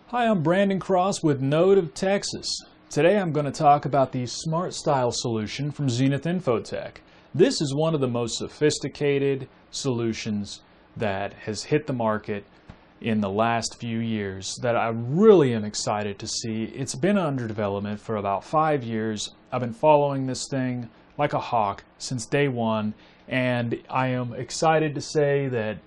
Hi, I'm Brandon Cross with Node of Texas. Today I'm going to talk about the SmartStyle Solution from Zenith Infotech. This is one of the most sophisticated solutions that has hit the market in the last few years that I really am excited to see. It's been under development for about 5 years. I've been following this thing like a hawk since day one, and I am excited to say that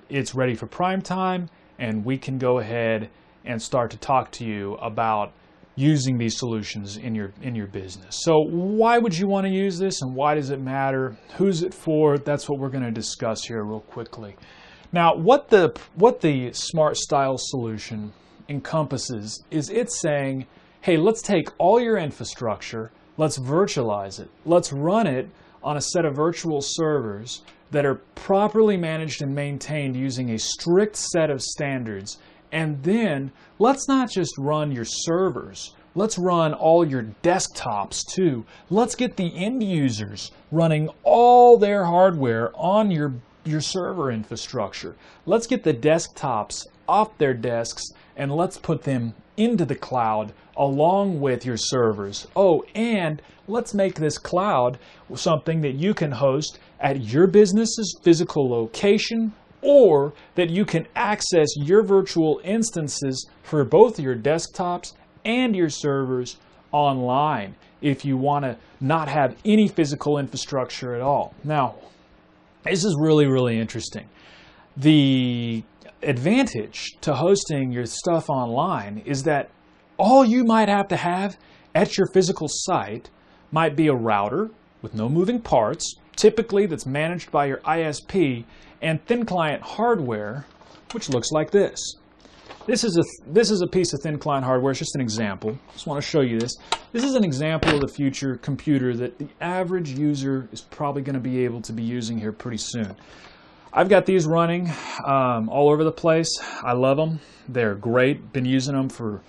it's ready for prime time, and we can go ahead and start to talk to you about using these solutions in your business. So why would you want to use this, and why does it matter? Who's it for? That's what we're going to discuss here real quickly. Now, what the SmartStyle Solution encompasses is it's saying, hey, let's take all your infrastructure, let's virtualize it, let's run it on a set of virtual servers that are properly managed and maintained using a strict set of standards. And then let's not just run your servers, let's run all your desktops too. Let's get the end users running all their hardware on your server infrastructure. Let's get the desktops off their desks and let's put them into the cloud along with your servers. Oh, and let's make this cloud something that you can host at your business's physical location, or that you can access your virtual instances for both your desktops and your servers online if you want to not have any physical infrastructure at all. Now, this is really interesting. The advantage to hosting your stuff online is that all you might have to have at your physical site might be a router with no moving parts, typically that's managed by your ISP, and thin client hardware, which looks like this. This is a piece of thin client hardware. It's just an example. Just want to show you this. This is an example of the future computer that the average user is probably going to be able to be using here pretty soon. I've got these running all over the place. I love them. They're great. Been using them for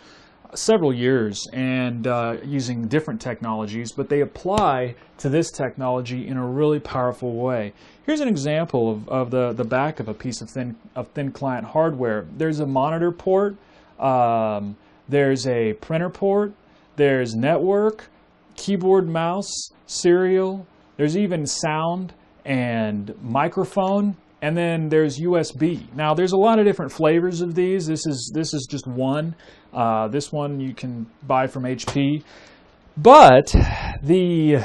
several years and using different technologies, but they apply to this technology in a really powerful way. Here's an example of the back of a piece of thin client hardware. There's a monitor port, there's a printer port, there's network, keyboard, mouse, serial, there's even sound and microphone, and then there's USB. Now there's a lot of different flavors of these. This is just one. This one you can buy from HP. But the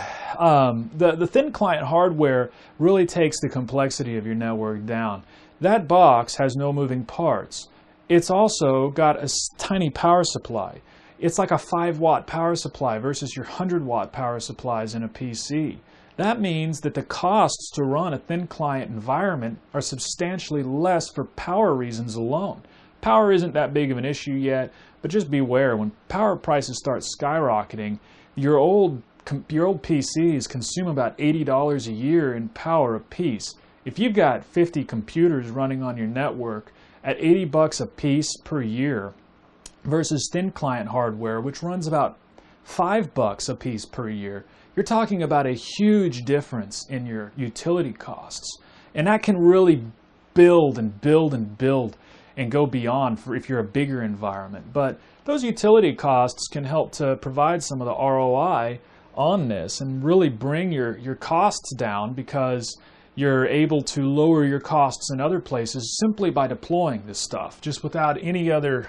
thin client hardware really takes the complexity of your network down. That box has no moving parts. It's also got a tiny power supply. It's like a 5-watt power supply versus your 100-watt power supplies in a PC. That means that the costs to run a thin client environment are substantially less for power reasons alone. Power isn't that big of an issue yet, but just beware, when power prices start skyrocketing, your old PCs consume about $80 a year in power apiece. If you've got 50 computers running on your network at $80 a piece per year versus thin client hardware, which runs about $5 a piece per year, you're talking about a huge difference in your utility costs. And that can really build and go beyond for if you're a bigger environment. But those utility costs can help to provide some of the ROI on this and really bring your costs down, because you're able to lower your costs in other places simply by deploying this stuff, just without any other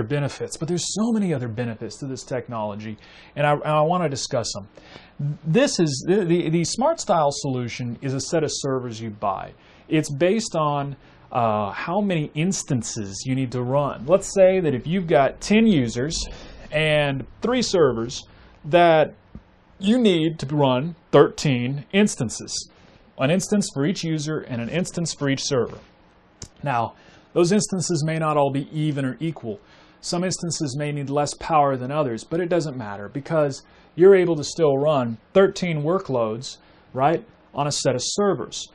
benefits. But there's so many other benefits to this technology, and I want to discuss them. This is the SmartStyle Solution is a set of servers you buy. It's based on how many instances you need to run. Let's say that if you've got 10 users and 3 servers, that you need to run 13 instances. An instance for each user and an instance for each server. Now, those instances may not all be even or equal. Some instances may need less power than others, but it doesn't matter, because you're able to still run 13 workloads, right, on a set of servers.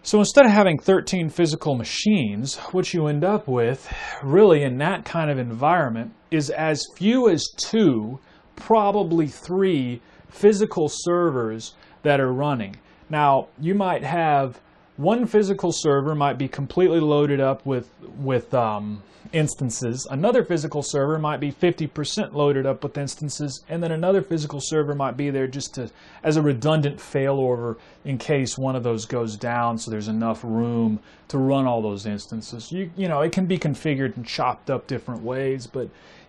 So instead of having 13 physical machines, what you end up with, really in that kind of environment, is as few as 2, probably 3 physical servers that are running. Now, you might have One physical server might be completely loaded up with instances. Another physical server might be 50% loaded up with instances, and then another physical server might be there just as a redundant failover in case one of those goes down, so there's enough room to run all those instances. You know, it can be configured and chopped up different ways, but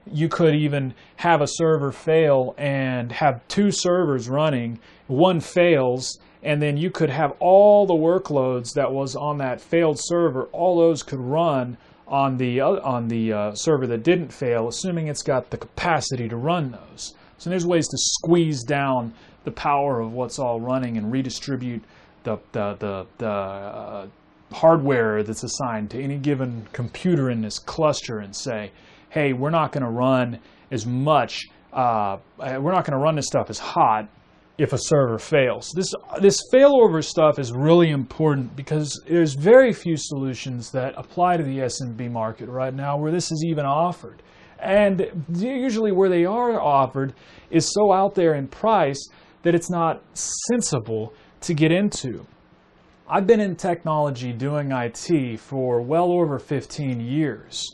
you could even have a server fail and have two servers running. One fails, and then you could have all the workloads that was on that failed server, all those could run on the server that didn't fail, assuming it's got the capacity to run those. So there's ways to squeeze down the power of what's all running and redistribute the hardware that's assigned to any given computer in this cluster and say, hey, we're not going to run as much, we're not going to run this stuff as hot if a server fails. This failover stuff is really important because there's very few solutions that apply to the SMB market right now where this is even offered. And usually where they are offered is so out there in price that it's not sensible to get into. I've been in technology doing IT for well over 15 years.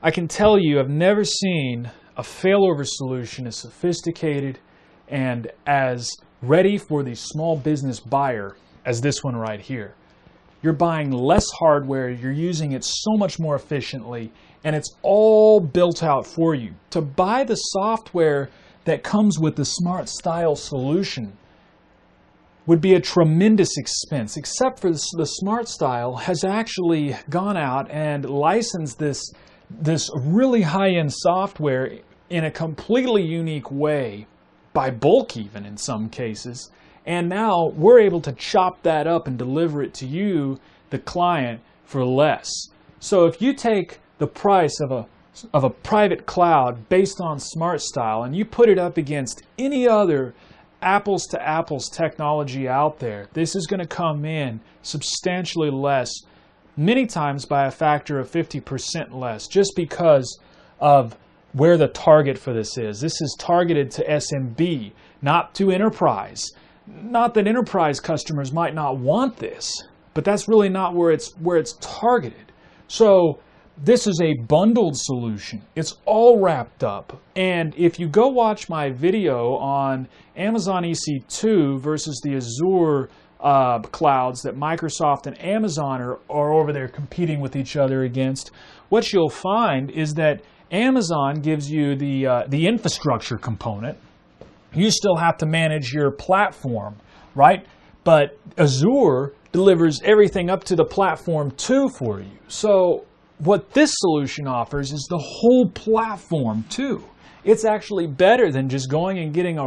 I can tell you I've never seen a failover solution as sophisticated and as ready for the small business buyer as this one right here. You're buying less hardware, you're using it so much more efficiently, and it's all built out for you. To buy the software that comes with the SmartStyle solution would be a tremendous expense, except for the SmartStyle has actually gone out and licensed this really high-end software in a completely unique way, by bulk even in some cases, and now we're able to chop that up and deliver it to you, the client, for less. So if you take the price of a private cloud based on SmartStyle and you put it up against any other apples to apples technology out there, this is going to come in substantially less, many times by a factor of 50% less, just because of where the target for this is. This is targeted to SMB, not to enterprise. Not that enterprise customers might not want this, but that's really not where it's targeted. So this is a bundled solution. It's all wrapped up. And if you go watch my video on Amazon EC2 versus the Azure clouds that Microsoft and Amazon are over there competing with each other against, what you'll find is that Amazon gives you the infrastructure component. You still have to manage your platform, right? But Azure delivers everything up to the platform 2 for you. So what this solution offers is the whole platform too. It's actually better than just going and getting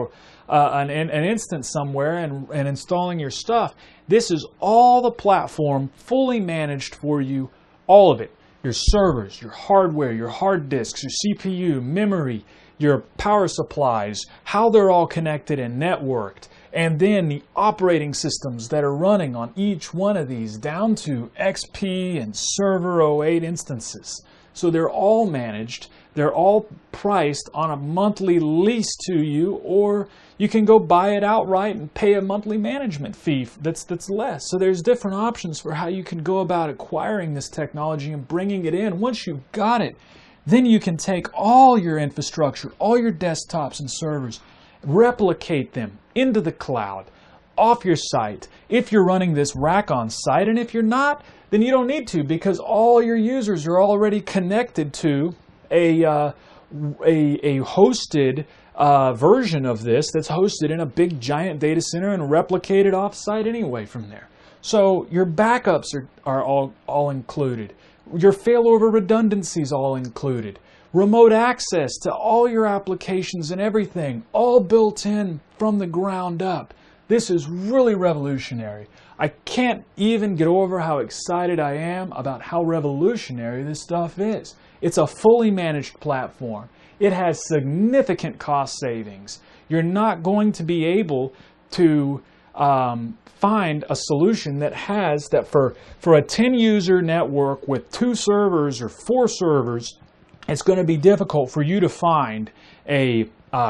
an instance somewhere and installing your stuff. This is all the platform fully managed for you, all of it. Your servers, your hardware, your hard disks, your CPU, memory, your power supplies, how they're all connected and networked, and then the operating systems that are running on each one of these down to XP and Server 08 instances. So they're all managed, they're all priced on a monthly lease to you, or you can go buy it outright and pay a monthly management fee that's less. So there's different options for how you can go about acquiring this technology and bringing it in. Once you've got it, then you can take all your infrastructure, all your desktops and servers, replicate them into the cloud, off your site, if you're running this rack on site, and if you're not, then you don't need to, because all your users are already connected to a hosted version of this that's hosted in a big giant data center and replicated off-site anyway from there. So your backups are all included. Your failover redundancy is all included. Remote access to all your applications and everything, all built in from the ground up. This is really revolutionary. I can't even get over how excited I am about how revolutionary this stuff is. It's a fully managed platform. It has significant cost savings. You're not going to be able to find a solution that has that for a 10-user network with 2 servers or 4 servers. It's going to be difficult for you to find a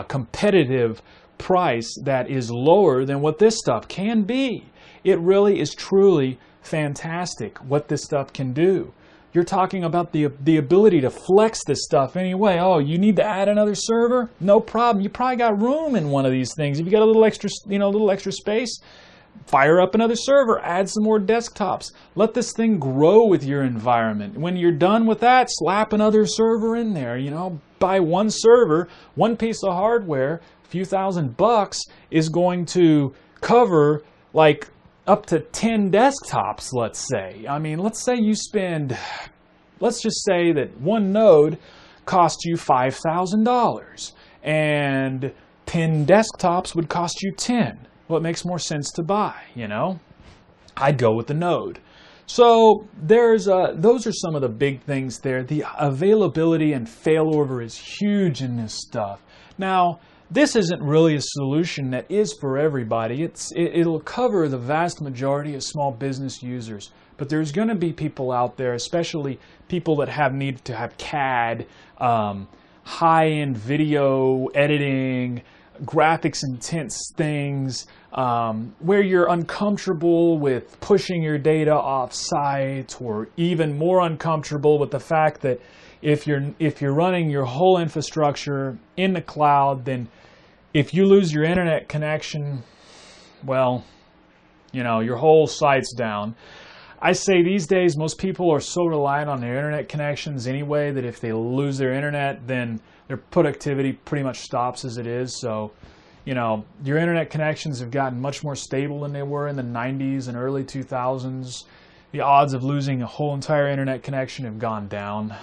competitive price that is lower than what this stuff can be. It really is truly fantastic what this stuff can do. You're talking about the ability to flex this stuff anyway. Oh, you need to add another server? No problem. You probably got room in one of these things. If you got a little extra, little extra space, fire up another server, add some more desktops. Let this thing grow with your environment. When you're done with that, slap another server in there. Buy one server, one piece of hardware, a few $1,000 is going to cover like up to 10 desktops, let's say. I mean, let's just say that one node cost you $5,000 and 10 desktops would cost you 10. Well, it makes more sense to buy, I'd go with the node. So those are some of the big things there. The availability and failover is huge in this stuff. Now, this isn't really a solution that is for everybody. It'll cover the vast majority of small business users. But there's going to be people out there, especially people that have need to have CAD, high-end video editing, graphics intense things, where you're uncomfortable with pushing your data off-site, or even more uncomfortable with the fact that if you're running your whole infrastructure in the cloud, then if you lose your internet connection, well, your whole site's down. I say these days most people are so reliant on their internet connections anyway that if they lose their internet, then their productivity pretty much stops as it is. So, your internet connections have gotten much more stable than they were in the 90s and early 2000s. The odds of losing a whole entire internet connection have gone down.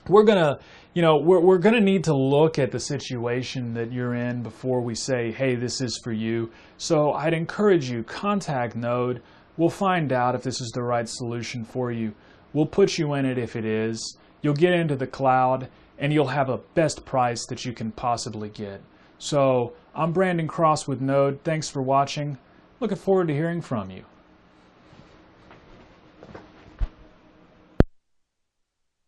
We're gonna need to look at the situation that you're in before we say, hey, this is for you. So I'd encourage you, contact Node. We'll find out if this is the right solution for you. We'll put you in it if it is. You'll get into the cloud and you'll have a best price that you can possibly get. So I'm Brandon Cross with Node. Thanks for watching. Looking forward to hearing from you.